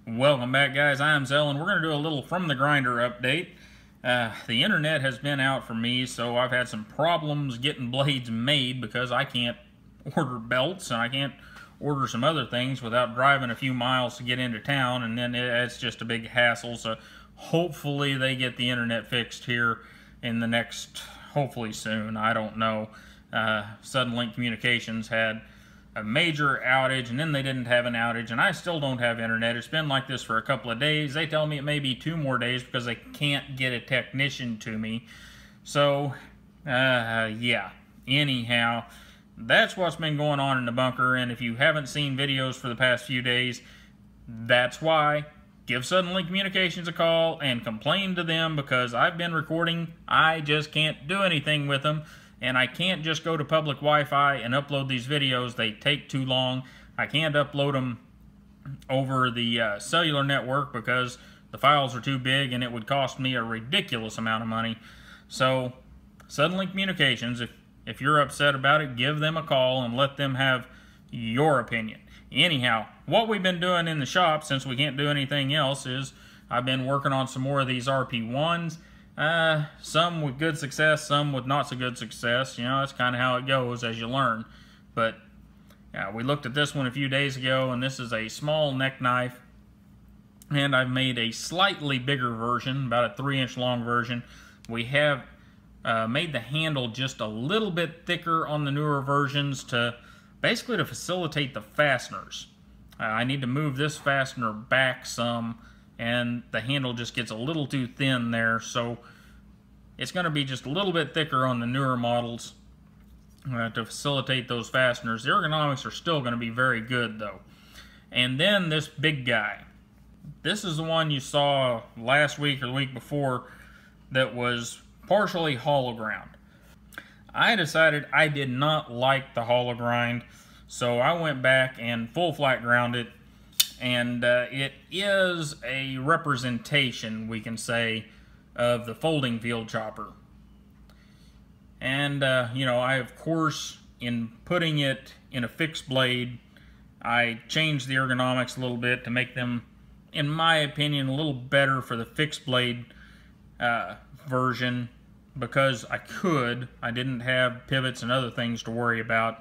Welcome back, guys. I'm Zell, and we're going to do a little From the Grinder update. The internet has been out for me, so I've had some problems getting blades made because I can't order belts and I can't order some other things without driving a few miles to get into town, and then it's just a big hassle. So hopefully they get the internet fixed here in the next, hopefully soon, I don't know. Suddenlink Communications had a major outage, and then they didn't have an outage, and I still don't have internet. It's been like this for a couple of days. They tell me it may be 2 more days because they can't get a technician to me. So, yeah. Anyhow, that's what's been going on in the bunker, and if you haven't seen videos for the past few days, that's why. Give Suddenlink Communications a call and complain to them because I've been recording. I just can't do anything with them. And I can't just go to public Wi-Fi and upload these videos. They take too long. I can't upload them over the cellular network because the files are too big and it would cost me a ridiculous amount of money. So, Suddenlink Communications, if you're upset about it, give them a call and let them have your opinion. Anyhow, what we've been doing in the shop, since we can't do anything else, is I've been working on some more of these RP1s. Some with good success, some with not so good success. You know, that's kind of how it goes as you learn. But we looked at this one a few days ago, and this is a small neck knife. And I've made a slightly bigger version, about a 3-inch long version. We have made the handle just a little bit thicker on the newer versions to basically to facilitate the fasteners. I need to move this fastener back some, and the handle just gets a little too thin there, so it's going to be just a little bit thicker on the newer models to facilitate those fasteners. The ergonomics are still going to be very good, though. And then this big guy. This is the one you saw last week or the week before that was partially hollow ground. I decided I did not like the hollow grind, so I went back and full flat ground it. And it is a representation, we can say, of the folding field chopper. And, you know, I, of course, in putting it in a fixed blade, I changed the ergonomics a little bit to make them, in my opinion, a little better for the fixed blade version because I could. I didn't have pivots and other things to worry about.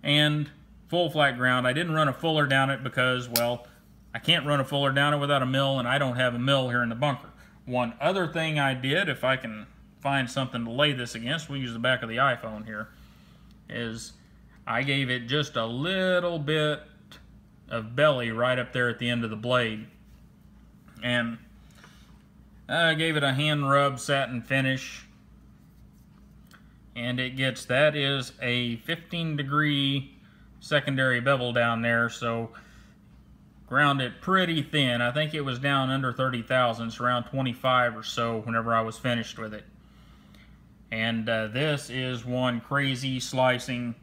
And full flat ground. I didn't run a fuller down it because, well, I can't run a fuller down it without a mill, and I don't have a mill here in the bunker. One other thing I did, if I can find something to lay this against, we'll use the back of the iPhone here, is I gave it just a little bit of belly right up there at the end of the blade. And I gave it a hand rub satin finish. And it gets, that is a 15-degree secondary bevel down there, so ground it pretty thin. I think it was down under 30 thousandths, around 25 or so whenever I was finished with it. And this is one crazy slicing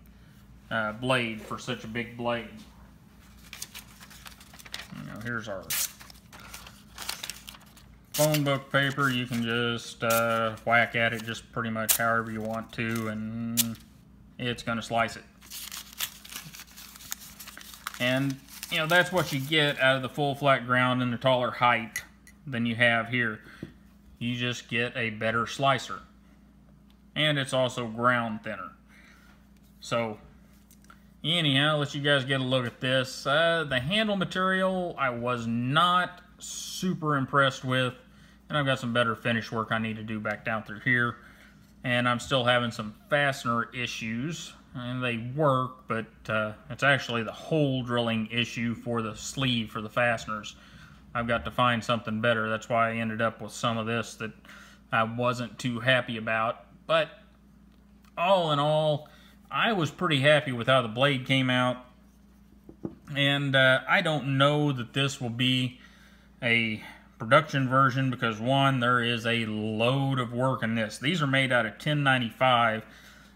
blade for such a big blade. Now here's our phone book paper. You can just whack at it just pretty much however you want to, and it's going to slice it. And, you know, that's what you get out of the full flat ground and the taller height than you have here. You just get a better slicer. And it's also ground thinner. So, anyhow, let you guys get a look at this. The handle material I was not super impressed with. And I've got some better finish work I need to do back down through here. And I'm still having some fastener issues. And they work, but it's actually the hole drilling issue for the sleeve for the fasteners. I've got to find something better. That's why I ended up with some of this that I wasn't too happy about. But all in all, I was pretty happy with how the blade came out. And I don't know that this will be a production version because, one, there is a load of work in this. These are made out of 1095.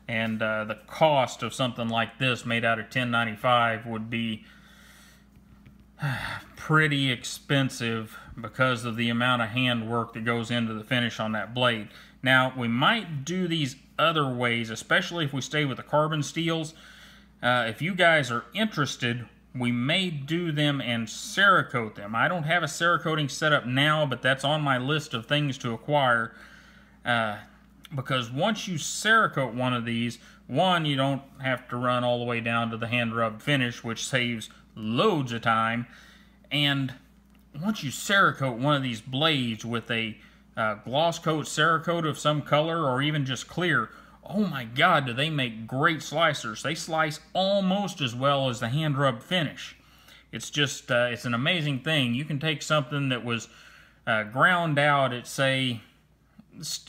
And the cost of something like this made out of 1095 would be pretty expensive because of the amount of hand work that goes into the finish on that blade. Now, we might do these other ways, especially if we stay with the carbon steels. If you guys are interested, we may do them and Cerakote them. I don't have a Cerakoting set up now, but that's on my list of things to acquire. Because once you Cerakote one of these, one, you don't have to run all the way down to the hand rub finish, which saves loads of time. And once you Cerakote one of these blades with a gloss coat Cerakote of some color, or even just clear, oh my God, do they make great slicers. They slice almost as well as the hand rub finish. It's just, it's an amazing thing. You can take something that was ground out at, say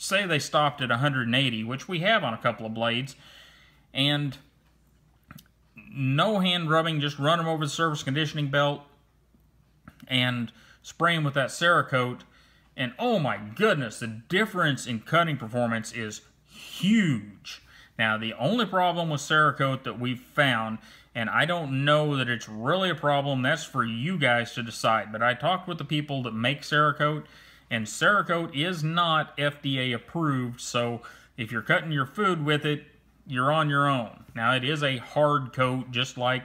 they stopped at 180, which we have on a couple of blades, and no hand rubbing, just run them over the surface conditioning belt and spray them with that Cerakote, and oh my goodness, the difference in cutting performance is huge. Now, the only problem with Cerakote that we've found, and I don't know that it's really a problem, that's for you guys to decide, but I talked with the people that make Cerakote, and Cerakote is not FDA approved, so if you're cutting your food with it, you're on your own. Now, it is a hard coat, just like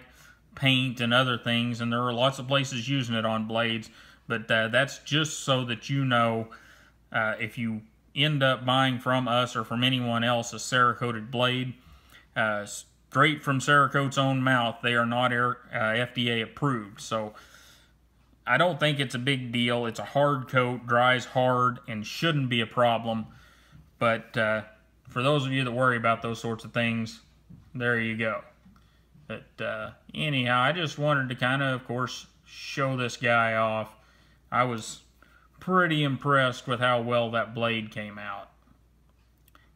paint and other things, and there are lots of places using it on blades, but that's just so that you know, if you end up buying from us or from anyone else a Cerakoted blade, straight from Cerakote's own mouth, they are not FDA approved. So I don't think it's a big deal. It's a hard coat, dries hard, and shouldn't be a problem. But for those of you that worry about those sorts of things, there you go. But anyhow, I just wanted to kind of course, show this guy off. I was pretty impressed with how well that blade came out.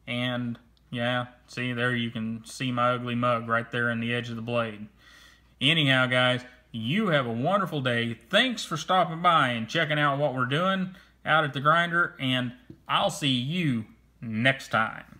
And yeah, see there, you can see my ugly mug right there in the edge of the blade. Anyhow, guys, you have a wonderful day. Thanks for stopping by and checking out what we're doing out at the grinder, and I'll see you next time.